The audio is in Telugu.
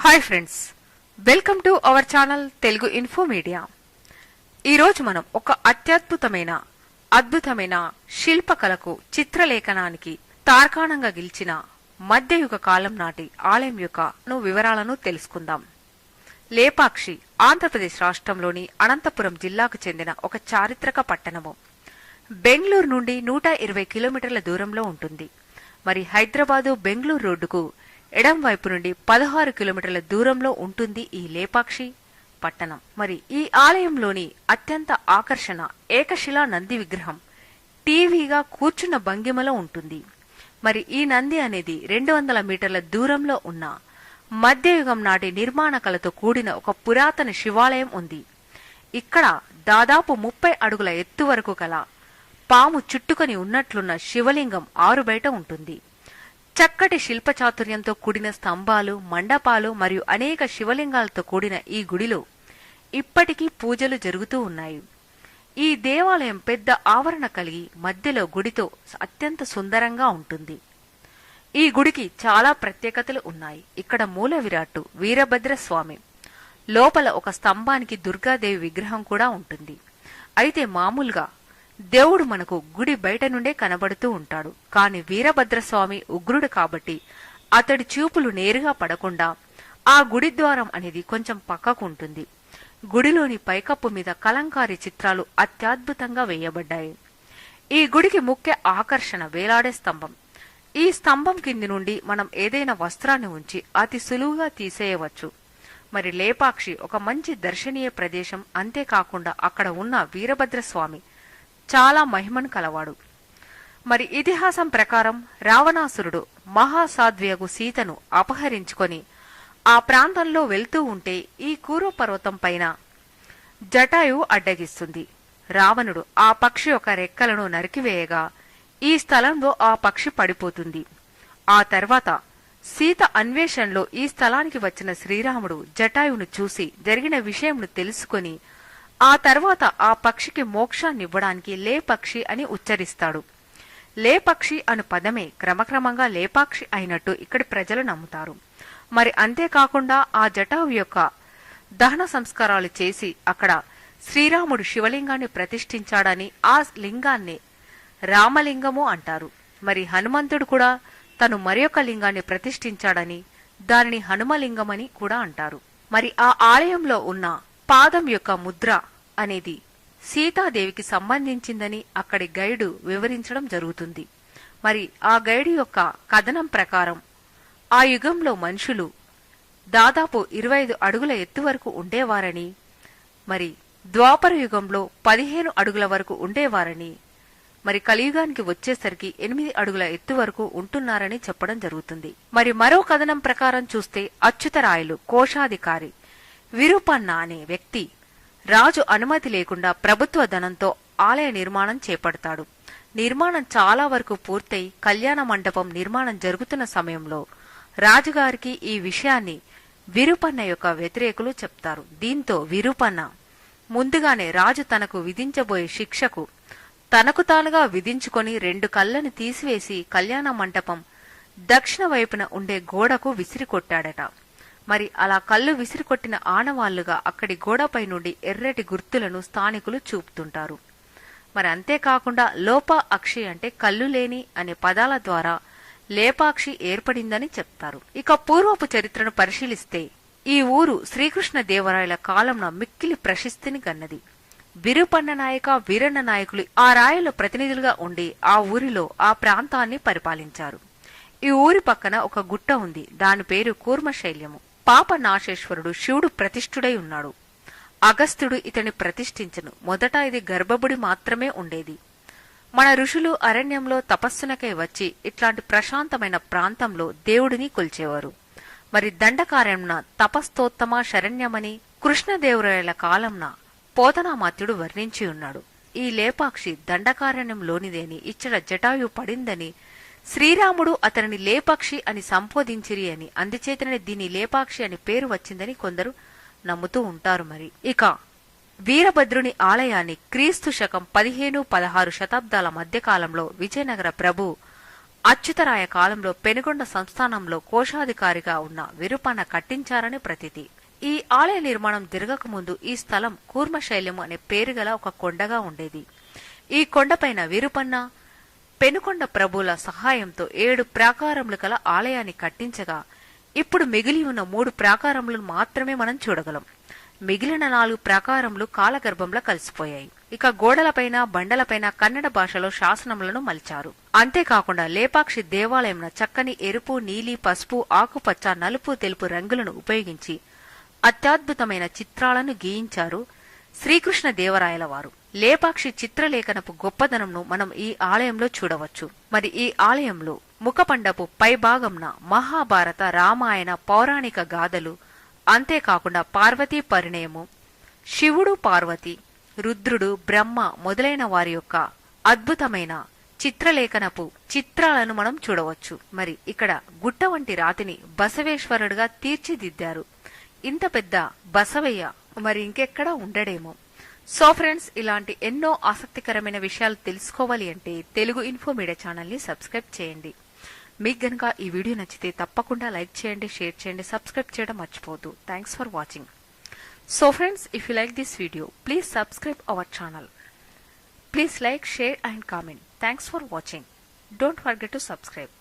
Hi friends, welcome to our channel Telugu info media. ఈరోజు మనం ఒక అద్భుతమైన శిల్పకళకు చిత్రలేఖనానికి తార్కాణంగా గెలిచిన మధ్యయుగ కాలం నాటి ఆలయం యొక్క వివరాలను తెలుసుకుందాం. లేపాక్షి ఆంధ్రప్రదేశ్ రాష్ట్రంలోని అనంతపురం జిల్లాకు చెందిన ఒక చారిత్రక పట్టణము. బెంగళూరు నుండి 120 కిలోమీటర్ల దూరంలో ఉంటుంది. మరి హైదరాబాదు బెంగళూరు రోడ్డుకు ఎడం వైపు నుండి 16 కిలోమీటర్ల దూరంలో ఉంటుంది ఈ లేపాక్షి పట్టణం. మరి ఈ ఆలయంలోని అత్యంత ఆకర్షణ ఏకశిలా నంది విగ్రహం టీవీగా కూర్చున్న భంగిమలో ఉంటుంది. మరి ఈ నంది అనేది 200 మీటర్ల దూరంలో ఉన్న మధ్యయుగం నాటి నిర్మాణ కళతో కూడిన ఒక పురాతన శివాలయం ఉంది. ఇక్కడ దాదాపు 30 అడుగుల ఎత్తు వరకు గల పాము చుట్టుకొని ఉన్నట్లున్న శివలింగం ఆరుబయట ఉంటుంది. చక్కటి శిల్పచాతుర్యంతో కూడిన స్తంభాలు, మండపాలు మరియు అనేక శివలింగాలతో కూడిన ఈ గుడిలో ఇప్పటికీ పూజలు జరుగుతూ ఉన్నాయి. ఈ దేవాలయం పెద్ద ఆవరణ కలిగి మధ్యలో గుడితో అత్యంత సుందరంగా ఉంటుంది. ఈ గుడికి చాలా ప్రత్యేకతలు ఉన్నాయి. ఇక్కడ మూల విరాట్టు వీరభద్రస్వామి, లోపల ఒక స్తంభానికి దుర్గాదేవి విగ్రహం కూడా ఉంటుంది. అయితే మామూలుగా దేవుడు మనకు గుడి బయట నుండే కనబడుతూ ఉంటాడు. కాని వీరభద్రస్వామి ఉగ్రుడు కాబట్టి అతడి చూపులు నేరుగా పడకుండా ఆ గుడి ద్వారం అనేది కొంచెం పక్కకు ఉంటుంది. గుడిలోని పైకప్పు మీద కలంకారీ చిత్రాలు అత్యద్భుతంగా వేయబడ్డాయి. ఈ గుడికి ముఖ్య ఆకర్షణ వేలాడే స్తంభం. ఈ స్తంభం కింది నుండి మనం ఏదైనా వస్త్రాన్ని ఉంచి అతి సులువుగా తీసేయవచ్చు. మరి లేపాక్షి ఒక మంచి దర్శనీయ ప్రదేశం. అంతేకాకుండా అక్కడ ఉన్న వీరభద్రస్వామి చాలా మహిమను కలవాడు. మరి ఇతిహాసం ప్రకారం రావణాసురుడు మహాసాధ్వియగు సీతను అపహరించుకొని ఆ ప్రాంతంలో వెళ్తూ ఉంటే ఈ కూర్వ పర్వతం పైన జటాయువు అడ్డగిస్తుంది. రావణుడు ఆ పక్షి యొక్క రెక్కలను నరికివేయగా ఈ స్థలంలో ఆ పక్షి పడిపోతుంది. ఆ తర్వాత సీత అన్వేషణలో ఈ స్థలానికి వచ్చిన శ్రీరాముడు జటాయువును చూసి జరిగిన విషయంను తెలుసుకొని ఆ తర్వాత ఆ పక్షికి మోక్షాన్నివ్వడానికి లేపక్షి అని ఉచ్చరిస్తాడు. లేపక్షి అను పదమే క్రమక్రమంగా లేపాక్షి అయినట్టు ఇక్కడి ప్రజలు నమ్ముతారు. మరి అంతేకాకుండా ఆ జటాయు యొక్క దహన సంస్కారాలు చేసి అక్కడ శ్రీరాముడు శివలింగాన్ని ప్రతిష్ఠించాడని ఆ లింగాన్ని రామలింగము అంటారు. మరి హనుమంతుడు కూడా తను మరియొక లింగాన్ని ప్రతిష్ఠించాడని దానిని హనుమలింగమని కూడా అంటారు. మరి ఆ ఆలయంలో ఉన్న పాదం యొక్క ముద్ర అనేది సీతాదేవికి సంబంధించిందని అక్కడి గైడు వివరించడం జరుగుతుంది. మరి ఆ గైడు యొక్క కథనం ప్రకారం ఆ యుగంలో మనుషులు దాదాపు 25 అడుగుల ఎత్తు వరకు ఉండేవారని, మరి ద్వాపర యుగంలో 15 అడుగుల వరకు ఉండేవారని, మరి కలియుగానికి వచ్చేసరికి 8 అడుగుల ఎత్తు వరకు ఉంటున్నారని చెప్పడం జరుగుతుంది. మరి మరో కథనం ప్రకారం చూస్తే అచ్యుతరాయలు కోశాధికారి విరూపన్న అనే వ్యక్తి రాజు అనుమతి లేకుండా ప్రభుత్వ ధనంతో ఆలయ నిర్మాణం చేపడతాడు. నిర్మాణం చాలా వరకు పూర్తయి కళ్యాణ మండపం నిర్మాణం జరుగుతున్న సమయంలో రాజుగారికి ఈ విషయాన్ని విరూపన్న యొక్క వ్యతిరేకులు చెప్తారు. దీంతో విరూపన్న ముందుగానే రాజు తనకు విధించబోయే శిక్షకు తనకు తానుగా విధించుకొని 2 కళ్ళను తీసివేసి కళ్యాణ మంటపం దక్షిణ వైపున ఉండే గోడకు విసిరికొట్టాడట. మరి అలా కళ్ళు విసిరికొట్టిన ఆనవాళ్లుగా అక్కడి గోడపై నుండి ఎర్రటి గుర్తులను స్థానికులు చూపుతుంటారు. మరి అంతేకాకుండా లోప అక్షి అంటే కళ్ళు లేని అనే పదాల ద్వారా లేపాక్షి ఏర్పడిందని చెప్తారు. ఇక పూర్వపు చరిత్రను పరిశీలిస్తే ఈ ఊరు శ్రీకృష్ణ దేవరాయల కాలంలో మిక్కిలి ప్రశస్తిని గన్నది. విరూపన్న నాయక, వీరన్న నాయకులు ఆ రాయల ప్రతినిధులుగా ఉండి ఆ ఊరిలో ఆ ప్రాంతాన్ని పరిపాలించారు. ఈ ఊరి పక్కన ఒక గుట్ట ఉంది. దాని పేరు కూర్మశైల్యము. పాపనాశేశ్వరుడు శివుడు ప్రతిష్ఠుడై ఉన్నాడు. అగస్త్యుడు ఇతని ప్రతిష్ఠించను. మొదట ఇది గర్భగుడి మాత్రమే ఉండేది. మన ఋషులు అరణ్యంలో తపస్సునకై వచ్చి ఇట్లాంటి ప్రశాంతమైన ప్రాంతంలో దేవుడిని కొల్చేవారు. మరి దండకారణ్యంన తపస్తోత్తమ శరణ్యమని కృష్ణదేవరాయల కాలంన పోతనామాత్యుడు వర్ణించి ఉన్నాడు. ఈ లేపాక్షి దండకారణ్యంలోనిదేని ఇచ్చట జటాయు పడిందని శ్రీరాముడు అతనిని లేపక్షి అని సంబోధించిరి అని, అందుచేతనే దీని లేపాక్షి అని పేరు వచ్చిందని కొందరు నమ్ముతూ ఉంటారు. మరి ఇక వీరభద్రుని ఆలయాన్ని క్రీస్తు శకం 15-16 శతాబ్దాల మధ్యకాలంలో విజయనగర ప్రభు అచ్యుతరాయ కాలంలో పెనుగొండ సంస్థానంలో కోశాధికారిగా ఉన్న విరుపన్న కట్టించారని ప్రతీతి. ఈ ఆలయ నిర్మాణం జరగకముందు ఈ స్థలం కూర్మశైలము అనే పేరుగల ఒక కొండగా ఉండేది. ఈ కొండపైన విరుపన్న పెనుకొండ ప్రభుల సహాయంతో 7 ప్రాకారములు కల ఆలయాన్ని కట్టించగా ఇప్పుడు మిగిలి ఉన్న 3 ప్రాకారములను మాత్రమే మనం చూడగలం. మిగిలిన 4 ప్రాకారములు కాలగర్భంలో కలిసిపోయాయి. ఇక గోడలపైన బండలపైన కన్నడ భాషలో శాసనములను మలిచారు. అంతేకాకుండా లేపాక్షి దేవాలయంలో చక్కని ఎరుపు, నీలి, పసుపు, ఆకుపచ్చ, నలుపు, తెలుపు రంగులను ఉపయోగించి అత్యద్భుతమైన చిత్రాలను గీయించారు శ్రీకృష్ణ దేవరాయల వారు. లేపాక్షి చిత్రలేఖనపు గొప్పదనంను మనం ఈ ఆలయంలో చూడవచ్చు. మరి ఈ ఆలయంలో ముఖపండపు పైభాగంన మహాభారత, రామాయణ పౌరాణిక గాథలు, అంతేకాకుండా పార్వతీ పరిణయము, శివుడు, పార్వతి, రుద్రుడు, బ్రహ్మ మొదలైన వారి యొక్క అద్భుతమైన చిత్రలేఖనపు చిత్రాలను మనం చూడవచ్చు. మరి ఇక్కడ గుట్ట వంటి రాతిని బసవేశ్వరుడుగా తీర్చిదిద్దారు. ఇంత పెద్ద బసవయ్య మరి ఇంకెక్కడా ఉండడేమో. సో ఫ్రెండ్స్, ఇలాంటి ఎన్నో ఆసక్తికరమైన విషయాలు తెలుసుకోవాలి అంటే తెలుగు ఇన్ఫో మీడియా ఛానల్ ని సబ్స్క్రైబ్ చేయండి. మీకు గనుక ఈ వీడియో నచ్చితే తప్పకుండా లైక్ చేయండి, షేర్ చేయండి, సబ్స్క్రైబ్ చేయడం మర్చిపోవద్దు. Thanks for watching. So friends, if you like this video, please subscribe our channel. Please like, share and comment. Thanks for watching. Don't forget to subscribe.